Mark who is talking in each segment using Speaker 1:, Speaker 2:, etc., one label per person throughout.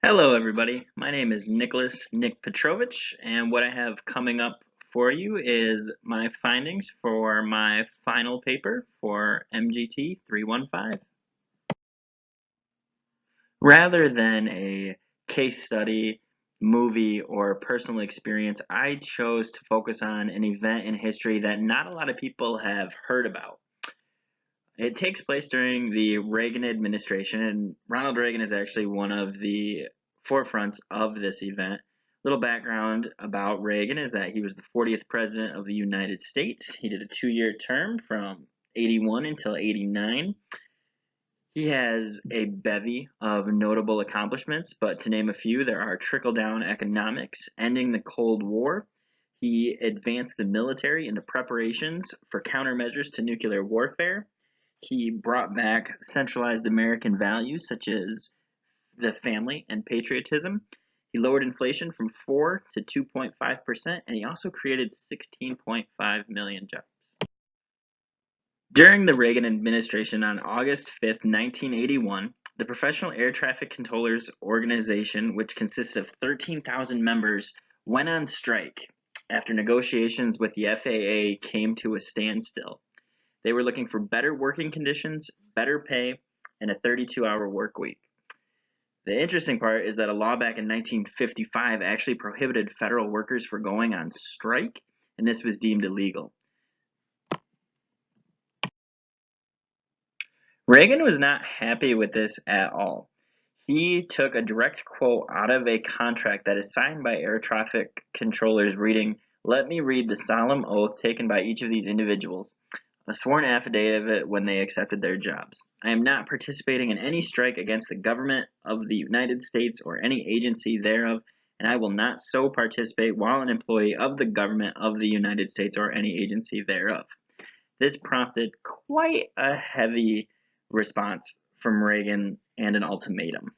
Speaker 1: Hello, everybody. My name is Nick Petrovich, and what I have coming up for you is my findings for my final paper for MGT 315. Rather than a case study, movie, or personal experience, I chose to focus on an event in history that not a lot of people have heard about. It takes place during the Reagan administration, and Ronald Reagan is actually one of the forefronts of this event. Little background about Reagan is that he was the 40th president of the United States. He did a 2-year term from 81 until 89. He has a bevy of notable accomplishments, but to name a few, there are trickle-down economics, ending the Cold War. He advanced the military into preparations for countermeasures to nuclear warfare. He brought back centralized American values such as the family and patriotism. He lowered inflation from 4 to 2.5%, and he also created 16.5 million jobs. During the Reagan administration on August 5th, 1981, the Professional Air Traffic Controllers Organization, which consisted of 13,000 members, went on strike after negotiations with the FAA came to a standstill. They were looking for better working conditions, better pay, and a 32-hour work week. The interesting part is that a law back in 1955 actually prohibited federal workers from going on strike, and this was deemed illegal. Reagan was not happy with this at all. He took a direct quote out of a contract that is signed by air traffic controllers reading, "Let me read the solemn oath taken by each of these individuals, a sworn affidavit when they accepted their jobs. I am not participating in any strike against the government of the United States or any agency thereof, and I will not so participate while an employee of the government of the United States or any agency thereof." This prompted quite a heavy response from Reagan and an ultimatum.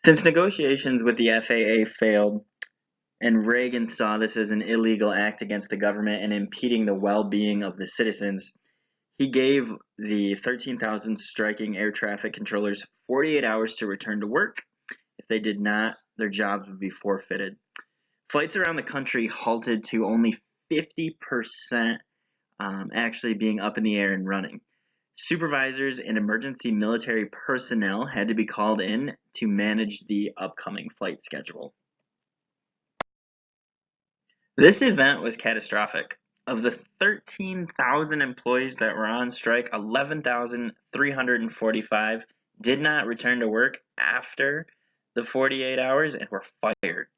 Speaker 1: Since negotiations with the FAA failed, and Reagan saw this as an illegal act against the government and impeding the well-being of the citizens, he gave the 13,000 striking air traffic controllers 48 hours to return to work. If they did not, their jobs would be forfeited. Flights around the country halted to only 50% actually being up in the air and running. Supervisors and emergency military personnel had to be called in to manage the upcoming flight schedule. This event was catastrophic. Of the 13,000 employees that were on strike, 11,345 did not return to work after the 48 hours and were fired.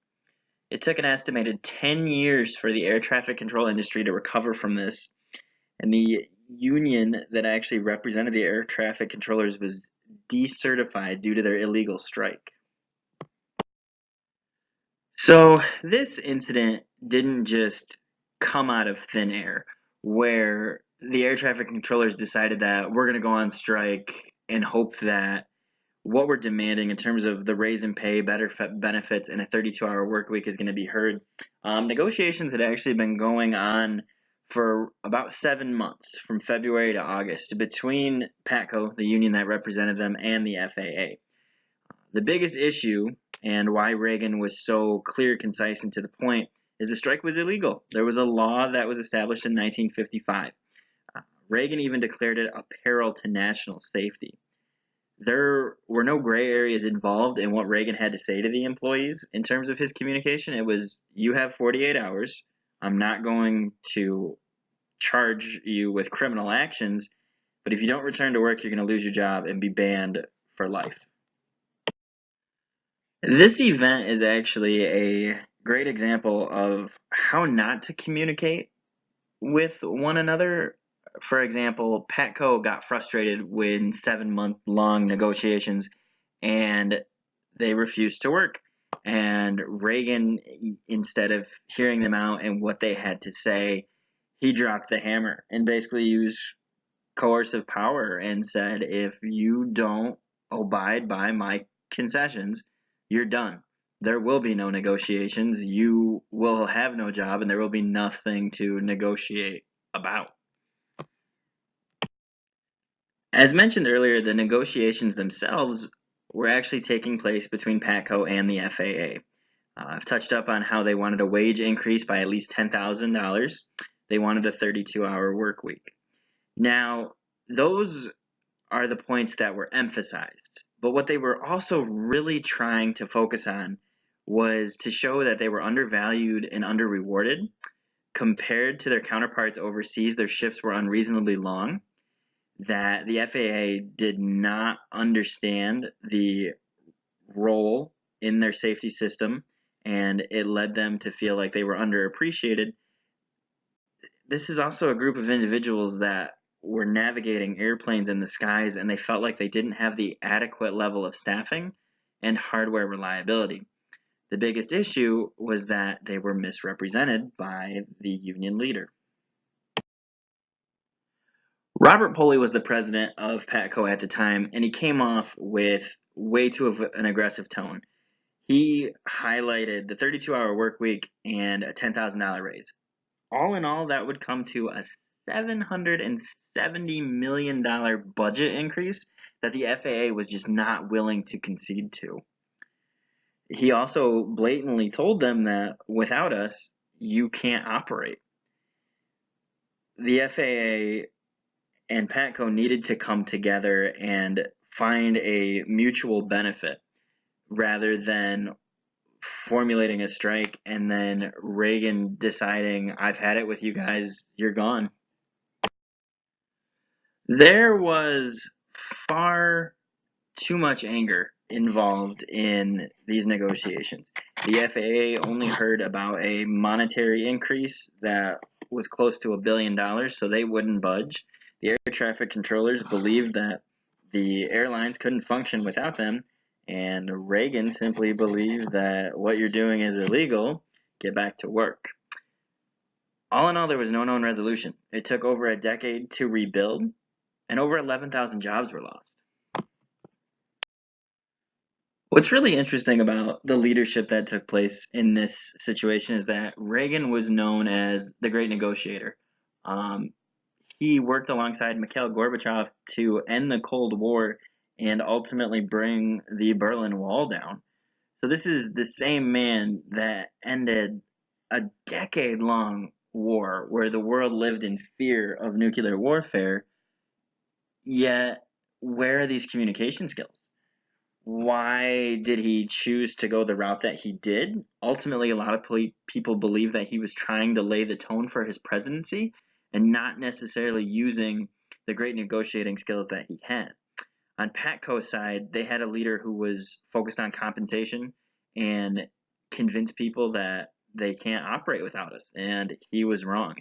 Speaker 1: It took an estimated 10 years for the air traffic control industry to recover from this, and the union that actually represented the air traffic controllers was decertified due to their illegal strike. So this incident didn't just come out of thin air, where the air traffic controllers decided that we're going to go on strike and hope that what we're demanding in terms of the raise in pay, better benefits, and a 32-hour work week is going to be heard. Negotiations had actually been going on for about 7 months, from February to August, between PATCO, the union that represented them, and the FAA. The biggest issue, and why Reagan was so clear, concise, and to the point, is the strike was illegal. There was a law that was established in 1955. Reagan even declared it a peril to national safety. There were no gray areas involved in what Reagan had to say to the employees in terms of his communication. It was, you have 48 hours. I'm not going to charge you with criminal actions, but if you don't return to work, you're going to lose your job and be banned for life. This event is actually a great example of how not to communicate with one another. For example, Patco got frustrated when 7-month-long negotiations and they refused to work. And Reagan, instead of hearing them out and what they had to say, he dropped the hammer and basically used coercive power and said, if you don't abide by my concessions, you're done. There will be no negotiations. You will have no job, and there will be nothing to negotiate about. As mentioned earlier, the negotiations themselves were actually taking place between PATCO and the FAA. I've touched up on how they wanted a wage increase by at least $10,000. They wanted a 32-hour work week. Now, those are the points that were emphasized. But what they were also really trying to focus on was to show that they were undervalued and underrewarded. Compared to their counterparts overseas, their shifts were unreasonably long, that the FAA did not understand the role in their safety system, and it led them to feel like they were underappreciated. This is also a group of individuals that were navigating airplanes in the skies, and they felt like they didn't have the adequate level of staffing and hardware reliability. The biggest issue was that they were misrepresented by the union leader. Robert Poley was the president of PATCO at the time, and he came off with way too of an aggressive tone. He highlighted the 32-hour work week and a $10,000 raise. All in all, that would come to a $770 million budget increase that the FAA was just not willing to concede to. He also blatantly told them that without us, you can't operate. The FAA and PATCO needed to come together and find a mutual benefit rather than formulating a strike and then Reagan deciding, I've had it with you guys, you're gone. There was far too much anger involved in these negotiations. The FAA only heard about a monetary increase that was close to $1 billion, so they wouldn't budge. The air traffic controllers believed that the airlines couldn't function without them, and Reagan simply believed that what you're doing is illegal, get back to work. All in all, there was no known resolution. It took over a decade to rebuild, and over 11,000 jobs were lost. What's really interesting about the leadership that took place in this situation is that Reagan was known as the great negotiator. Um, he worked alongside Mikhail Gorbachev to end the Cold War and ultimately bring the Berlin Wall down. So this is the same man that ended a decade-long war where the world lived in fear of nuclear warfare. Yet, where are these communication skills? Why did he choose to go the route that he did? Ultimately, a lot of people believe that he was trying to lay the tone for his presidency and not necessarily using the great negotiating skills that he had. On Patco's side, they had a leader who was focused on compensation and convinced people that they can't operate without us, and he was wrong.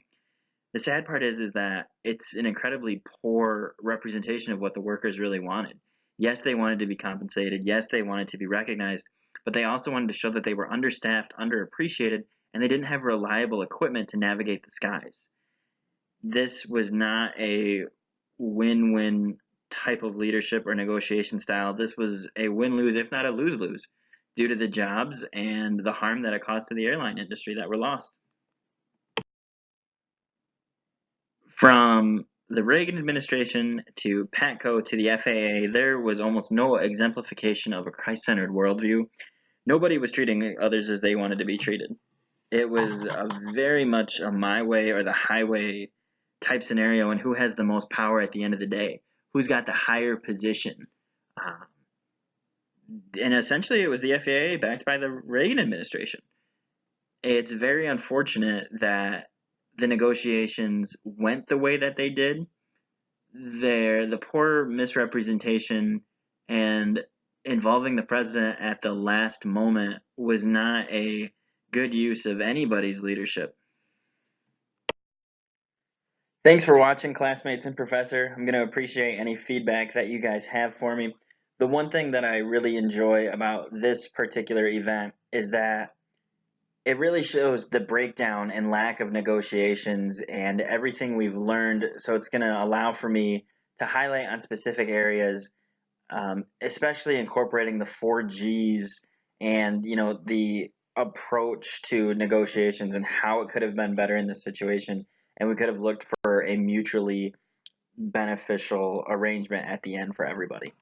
Speaker 1: The sad part is that it's an incredibly poor representation of what the workers really wanted. Yes, they wanted to be compensated. Yes, they wanted to be recognized, but they also wanted to show that they were understaffed, underappreciated, and they didn't have reliable equipment to navigate the skies. This was not a win-win type of leadership or negotiation style. This was a win-lose, if not a lose-lose, due to the jobs and the harm that it caused to the airline industry that were lost. From the Reagan administration to PATCO to the FAA, there was almost no exemplification of a Christ-centered worldview. Nobody was treating others as they wanted to be treated. It was very much a my way or the highway type scenario, and who has the most power at the end of the day? Who's got the higher position? And essentially, it was the FAA backed by the Reagan administration. It's very unfortunate that the negotiations went the way that they did. The poor misrepresentation and involving the president at the last moment was not a good use of anybody's leadership. Thanks for watching, classmates and professor. I'm going to appreciate any feedback that you guys have for me. The one thing that I really enjoy about this particular event is that it really shows the breakdown and lack of negotiations and everything we've learned. So it's going to allow for me to highlight on specific areas, especially incorporating the 4Gs and the approach to negotiations and how it could have been better in this situation. And we could have looked for a mutually beneficial arrangement at the end for everybody.